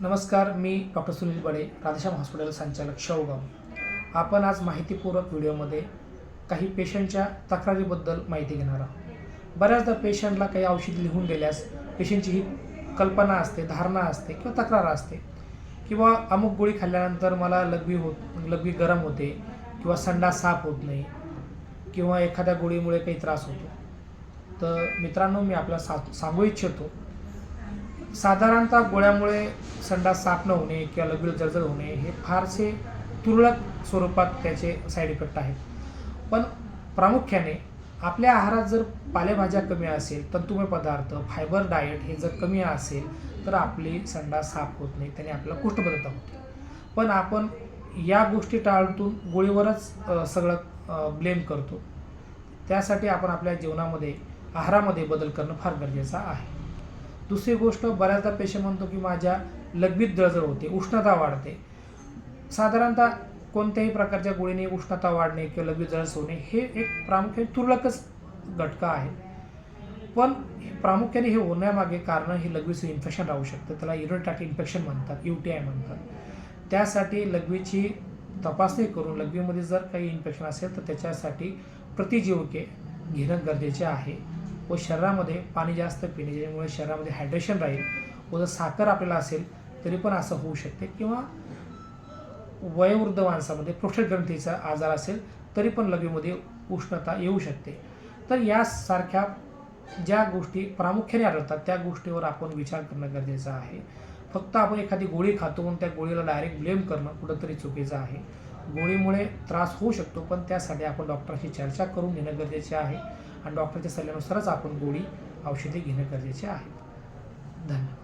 नमस्कार, मी डॉक्टर सुनील बडे, राधेश्याम हॉस्पिटल संचालक शेवगाव. आपण आज माहितीपूर्वक व्हिडिओमध्ये काही पेशंटच्या तक्रारीबद्दल माहिती घेणार आहोत. बऱ्याचदा पेशंटला काही औषध लिहून दिल्यास पेशंटची ही कल्पना असते, धारणा असते किंवा तक्रार असते किंवा अमुक गोळी खाल्ल्यानंतर मला लघवी गरम होते किंवा संडास साफ होत नाही किंवा एखाद्या गोळीमुळे काही त्रास होतो. तर मित्रांनो, मी आपल्याला सांगू इच्छितो, साधारणतः गोळ्यामुळे संडास साफ न होणे किंवा लघवीला जळजळ होणे हे फारसे तुरळक स्वरूपात त्याचे साईड इफेक्ट आहेत. पण प्रामुख्याने आपल्या आहारात जर पालेभाज्या कमी असेल, तंतुमय पदार्थ, फायबर डाएट हे जर कमी असेल तर आपली संडास साफ होत नाही, त्याने आपल्याला कुष्ठबद्धता होते. पण आपण या गोष्टी टाळून गोळीवरच सगळं ब्लेम करतो. त्यासाठी आपण आपल्या जीवनामध्ये आहारामध्ये बदल करणं फार गरजेचं आहे. दुसरी गोष्ट, बऱ्याचदा पेशंट म्हणतो की माझ्या लघवीत जळजळ होते, उष्णता वाढते. साधारणतः कोणत्याही प्रकारच्या गोळीने उष्णता वाढणे किंवा लघवीत जळजळ होणे हे एक प्रामुख्याने तुरळकच घटका आहे. पण प्रामुख्याने हे होण्यामागे कारण हे लघवीचं इन्फेक्शन राहू शकतं. त्याला युरिनरी ट्रॅक्ट इन्फेक्शन म्हणतात, UTI म्हणतात. त्यासाठी लघवीची तपासणी करून लघवीमध्ये जर काही इन्फेक्शन असेल तर त्याच्यासाठी प्रतिजीवके घेणं गरजेचे आहे व शरीरामध्ये पाणी जास्त पिणे, ज्यामुळे शरीरामध्ये हायड्रेशन राहील. व जर साखर आपल्याला असेल तरी पण असं होऊ शकते किंवा वयोवृद्ध माणसामध्ये प्रोस्टेट ग्रंथीचा आजार असेल तरी पण लघवीमध्ये उष्णता येऊ शकते. तर यासारख्या ज्या गोष्टी प्रामुख्याने आढळतात त्या गोष्टीवर आपण विचार करणं गरजेचं आहे. फक्त आपण एखादी गोळी खातो म्हणून त्या गोळीला डायरेक्ट ब्लेम करणं कुठंतरी चुकीचं आहे. गोळीमुळे त्रास होऊ शकतो, पण त्यासाठी आपण डॉक्टरशी चर्चा करून घेणं गरजेचे आहे आणि डॉक्टरच्या सल्ल्यानुसारच आपण गोळी औषधे घेणं गरजेचे आहे. धन्यवाद.